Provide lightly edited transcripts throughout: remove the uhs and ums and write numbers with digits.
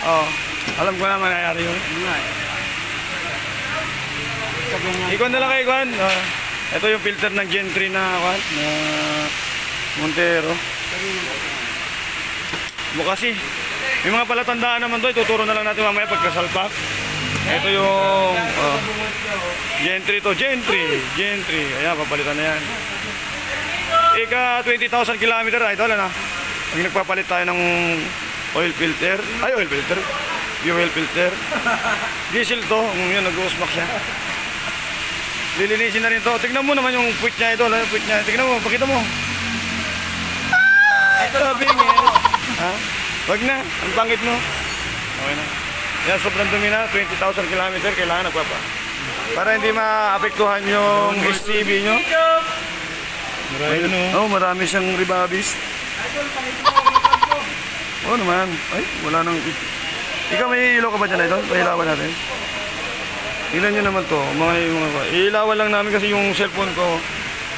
Oo. Alam ko na mangyayari yun. Ikon na lang kayo, Kwan. Ito yung filter ng Gen 3 na, Kwan, na Montero. Bukas eh. May mga palatandaan naman doon. Tuturo na lang natin mamaya pagkasalpak. Ito yung Gen 3 to. Gen 3. Ayan, papalitan na yan. Ika 20,000 kilometer. Idol, ano? Pag nagpapalit tayo ng oil filter. Ay, oil filter. Fuel filter. Diesel to. Yun, nag-usmak siya. Lilinisin na rin to. Tignan mo naman yung puwit niya, idol. Yung puwit niya. Tignan mo, pakita mo. Sabi niya. Ha? Wag na. Ang pangit mo. Okay na. Yan, sobrang dumi na. 20,000 kilometer. Kailangan nagpapa. Para hindi maapektuhan yung STB nyo. Marami siyang rebabis. Oo naman. Ay, wala nang... Ikaw may ilaw ka ba dyan, idol? Pahilawan natin. Ilan nyo naman to. Ilawan lang namin kasi yung cellphone ko.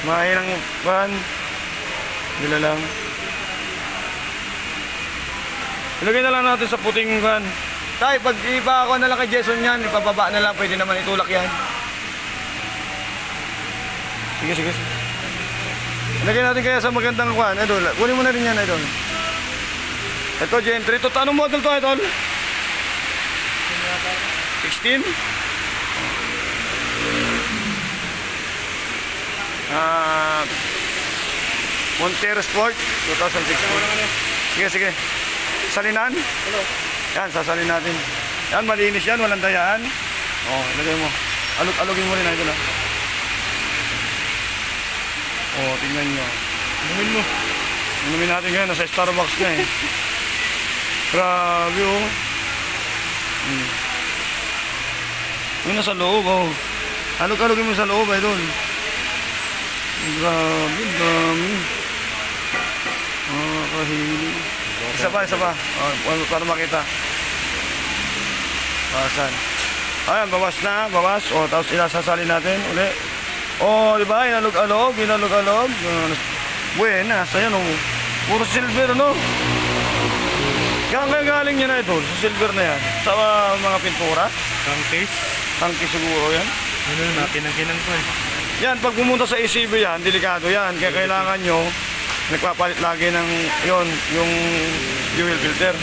Mahinang pan. Bila lang. Ilagay na lang natin sa puting pan. Tay, pag ipa-ako na lang kay Jason yan, ipababa na lang. Pwede naman itulak yan. Sige. Ilagay natin kaya sa magandang pan, idol. Kunin mo na rin yan, idol. Ito, Gen 3. Ito, anong model to, idol? 16? Montero Sport 2016. Sige. Salinan? Hello. Yan, sasalin natin. Yan, malinis yan, walang dayaan. Oh, ilagay mo. Alugin mo rin, idol. Oh, tingnan nyo. Inumin mo. Inumin natin ngayon, nasa Starbucks ka eh. Grabe oh. Yun nasa loob oh. Alugin mo sa loob, idol. Grabe, dami. Kahili. Isa pa. Para makita. Bawasan. Ayan, bawas na. O, tapos ilasasalin natin uli. O, diba? Inalog-alog. Buena, sa'yo no. Puro silver, no? Galing niya na ito. Sa silver na yan. Sa mga pintura. Tangkis siguro yan. Kinang ko eh. Yan, pag pumunta sa ECB yan, delikado yan. Kaya kailangan nyo, nagpapalit lagi ng yung fuel filter.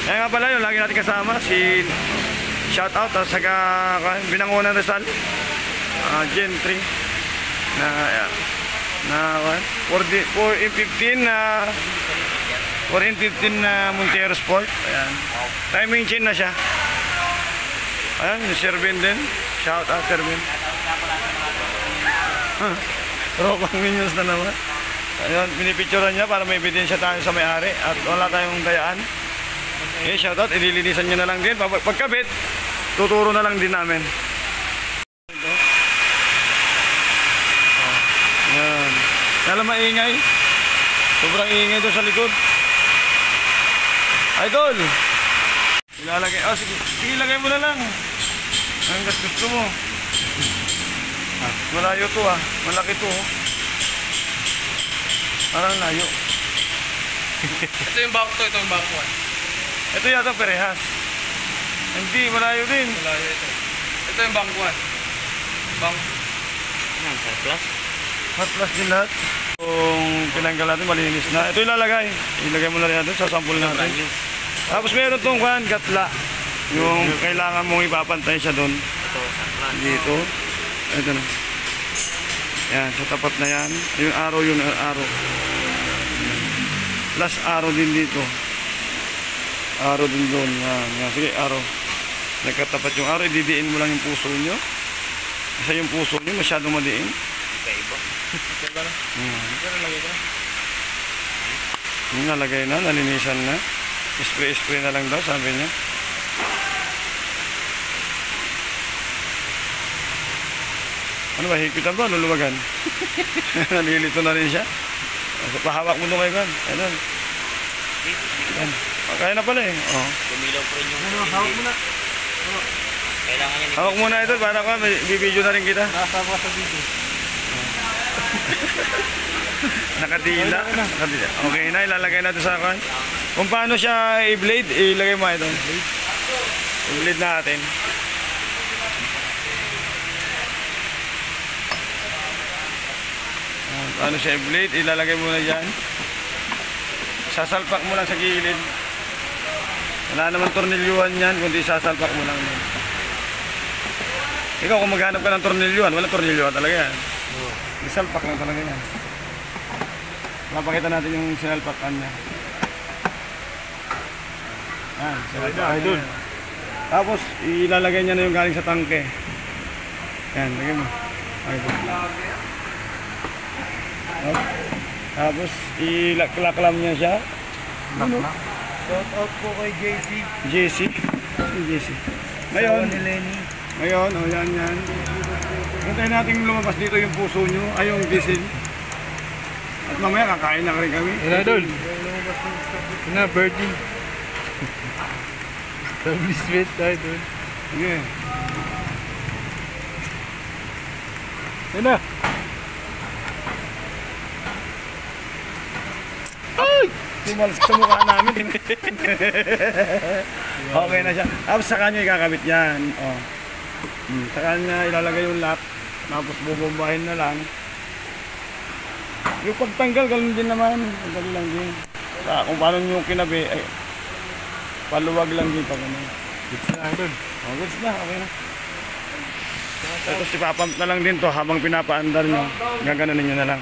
Kaya nga pala yun, lagi natin kasama si shoutout at saka Binangonan Rizal, Gen 3 na 4M15 na Montero Sport. Ayan. Timing chain na siya. Ayan, yung Servin din. Shoutout Servin. Tropang minions na naman. Ayun, pinipicturean niya para may ebidensya tayo sa may-ari at wala tayong dayaan. Okay, shoutout, ililinisan niyo na lang din. Pagkabit, tuturo na lang din namin. Yan. Kala maingay. Sobrang ingay doon sa likod. Idol! Ilalagay. Sige, ilagay mo na lang. Hanggang gusto mo. Malayo to malaki to. Parang layo. Ito yung bangko, ito yung bangko. Ito yata perehas. Hindi, malayo din. Malayo ito. Ito yung bangkuan. Yan, hot plus din lahat. Kung pinanggal natin, malinis na. Ito ilalagay. Ilagay mo na rin natin sa sample natin. Tapos meron itong gatla. Yung kailangan mong ipapantay siya doon. Dito. Ito na. Yan, sa tapat na yan. Yung arrow arrow. Plus arrow din dito. Arrow din doon. Yan. Sige, arrow. Nagkatapat yung arrow. Ididiin mo lang yung puso nyo. Kasi yung puso nyo masyadong madiin. Kaiba. Kaiba na? Yung nalagay na, nalinisan na. Spray na lang daw, sabi niya. Ano ba, higpitan ba? Luluwagan? Nalilito na rin siya. Pahawak mo doon kayo kan. Ayan. Kaya na pala eh. Tumilaw pa rin yung... hawak mo na. Kailangan yan. Hawak mo na ito para ka, bibidyo na rin kita. Nakasama sa video. Nakadila. Okay na, ilalagay natin sa kan. Kung paano siya i-blade, ilagay mo ito. I-bleed natin. Ano siya i-bleed, ilalagay mo na dyan. Sasalpak mo lang sa gilid. Wala naman tornilyuhan yan, kundi sasalpak mo lang yan. Ikaw kung maghanap ka ng tornilyuhan, wala tornilyuhan talaga yan. Isalpak lang talaga yan. Mapakita natin yung sinalpakan niya. Yan, sinalpakan niya. Tapos ilalagay niya na yung galing sa tangke. Yan, lagay mo. Idol. Tapos ilaklam niya siya. Shout out po kay JC. JC. JC. Ngayon, ngayon, o yan. Hintayin natin lumabas dito yung puso nyo, ay yung diesel. At mamaya kakain na rin kami. Yan, idol. Yan na, virgin. Lovely sweet, idol. Sige. Yan na. Tumalas sa mukha namin. Okay na siya. Tapos sa kanya ikakabit yan. Oh. Sa kanya ilalagay yung lock. Tapos bubombahin na lang. Yung pagtanggal, ganun din naman. Ang dali lang din. Kung paano nyo kinabi, ay, paluwag lang din pag ano. Goods na, idol. Oh, goods na. Okay na. Tapos ipapump na lang din to habang pinapaandar nyo. Gaganunin nyo na lang.